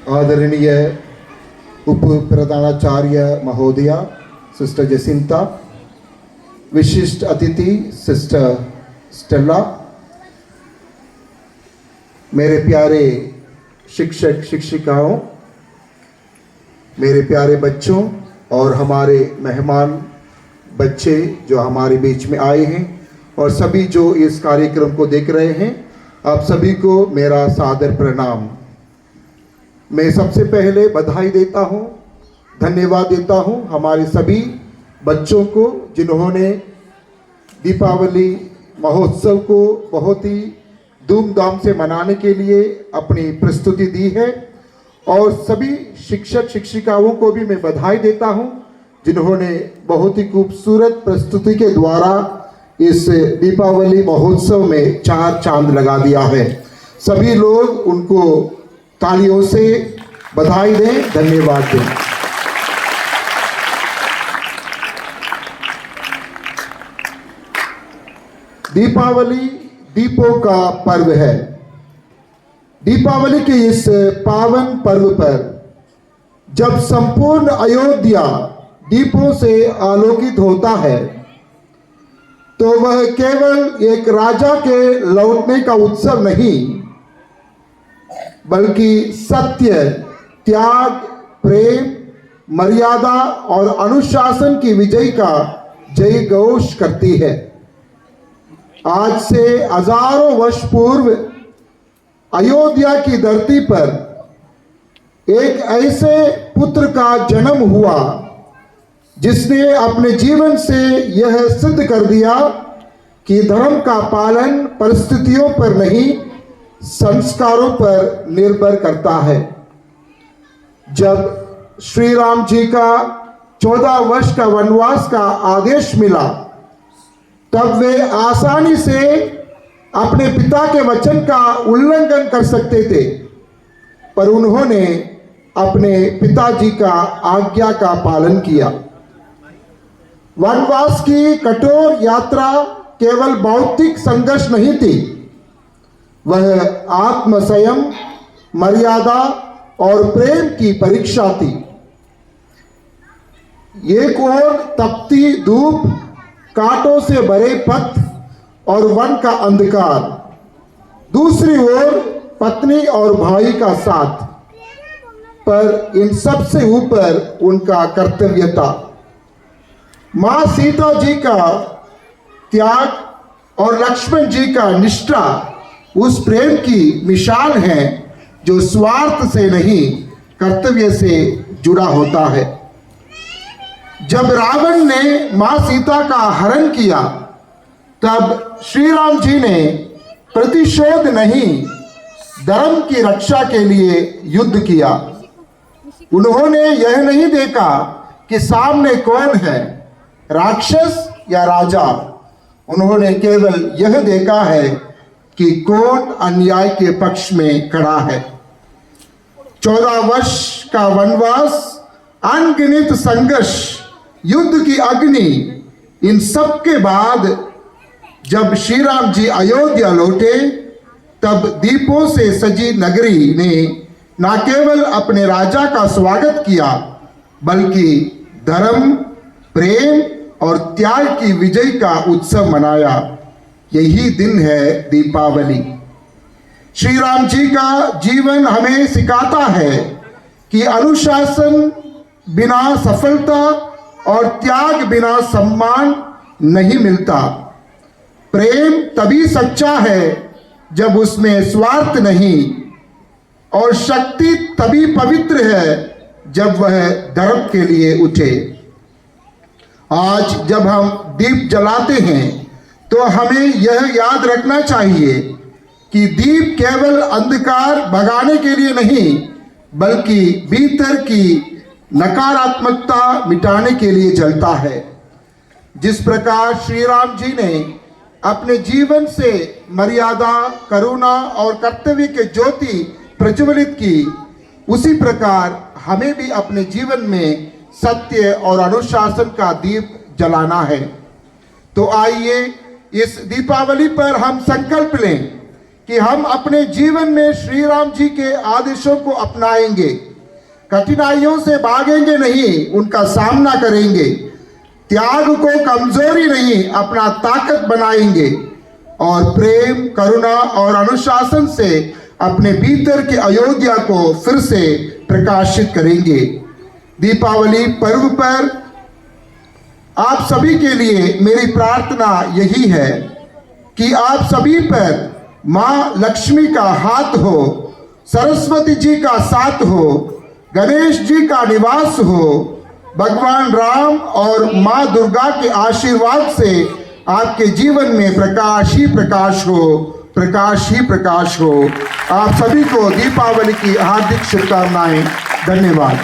आदरणीय उप प्रधानाचार्य महोदया सिस्टर जसिंता, विशिष्ट अतिथि सिस्टर स्टेला, मेरे प्यारे शिक्षक शिक्षिकाओं, मेरे प्यारे बच्चों और हमारे मेहमान बच्चे जो हमारे बीच में आए हैं और सभी जो इस कार्यक्रम को देख रहे हैं, आप सभी को मेरा सादर प्रणाम। मैं सबसे पहले बधाई देता हूँ, धन्यवाद देता हूँ हमारे सभी बच्चों को जिन्होंने दीपावली महोत्सव को बहुत ही धूमधाम से मनाने के लिए अपनी प्रस्तुति दी है। और सभी शिक्षक शिक्षिकाओं को भी मैं बधाई देता हूँ जिन्होंने बहुत ही खूबसूरत प्रस्तुति के द्वारा इस दीपावली महोत्सव में चार चांद लगा दिया है। सभी लोग उनको तालियों से बधाई दें, धन्यवाद दें। दीपावली दीपों का पर्व है। दीपावली के इस पावन पर्व पर जब संपूर्ण अयोध्या दीपों से आलोकित होता है तो वह केवल एक राजा के लौटने का उत्सव नहीं, बल्कि सत्य, त्याग, प्रेम, मर्यादा और अनुशासन की विजय का जय घोष करती है। आज से हजारों वर्ष पूर्व अयोध्या की धरती पर एक ऐसे पुत्र का जन्म हुआ जिसने अपने जीवन से यह सिद्ध कर दिया कि धर्म का पालन परिस्थितियों पर नहीं, संस्कारों पर निर्भर करता है। जब श्री राम जी का 14 वर्ष का वनवास का आदेश मिला तब वे आसानी से अपने पिता के वचन का उल्लंघन कर सकते थे, पर उन्होंने अपने पिताजी का आज्ञा का पालन किया। वनवास की कठोर यात्रा केवल भौतिक संघर्ष नहीं थी, वह आत्म संयम, मर्यादा और प्रेम की परीक्षा थी। एक ओर तपती धूप, कांटों से भरे पथ और वन का अंधकार, दूसरी ओर पत्नी और भाई का साथ, पर इन सब से ऊपर उनका कर्तव्य था। मां सीता जी का त्याग और लक्ष्मण जी का निष्ठा उस प्रेम की मिसाल है जो स्वार्थ से नहीं, कर्तव्य से जुड़ा होता है। जब रावण ने मां सीता का हरण किया तब श्री राम जी ने प्रतिशोध नहीं, धर्म की रक्षा के लिए युद्ध किया। उन्होंने यह नहीं देखा कि सामने कौन है, राक्षस या राजा। उन्होंने केवल यह देखा है कि कौन अन्याय के पक्ष में खड़ा है। 14 वर्ष का वनवास, अनगिनत संघर्ष, युद्ध की अग्नि, इन सब के बाद जब श्री राम जी अयोध्या लौटे तब दीपों से सजी नगरी ने न केवल अपने राजा का स्वागत किया, बल्कि धर्म, प्रेम और त्याग की विजय का उत्सव मनाया। यही दिन है दीपावली। श्री राम जी का जीवन हमें सिखाता है कि अनुशासन बिना सफलता और त्याग बिना सम्मान नहीं मिलता। प्रेम तभी सच्चा है जब उसमें स्वार्थ नहीं, और शक्ति तभी पवित्र है जब वह धर्म के लिए उठे। आज जब हम दीप जलाते हैं तो हमें यह याद रखना चाहिए कि दीप केवल अंधकार भगाने के लिए नहीं, बल्कि भीतर की नकारात्मकता मिटाने के लिए जलता है। जिस प्रकार श्री राम जी ने अपने जीवन से मर्यादा, करुणा और कर्तव्य के ज्योति प्रज्वलित की, उसी प्रकार हमें भी अपने जीवन में सत्य और अनुशासन का दीप जलाना है। तो आइए इस दीपावली पर हम संकल्प लें कि हम अपने जीवन में श्री राम जी के आदेशों को अपनाएंगे, कठिनाइयों से भागेंगे नहीं, उनका सामना करेंगे, त्याग को कमजोरी नहीं अपना ताकत बनाएंगे और प्रेम, करुणा और अनुशासन से अपने भीतर के अयोध्या को फिर से प्रकाशित करेंगे। दीपावली पर्व पर आप सभी के लिए मेरी प्रार्थना यही है कि आप सभी पर माँ लक्ष्मी का हाथ हो, सरस्वती जी का साथ हो, गणेश जी का निवास हो, भगवान राम और माँ दुर्गा के आशीर्वाद से आपके जीवन में प्रकाश ही प्रकाश हो, प्रकाश ही प्रकाश हो। आप सभी को दीपावली की हार्दिक शुभकामनाएं। धन्यवाद।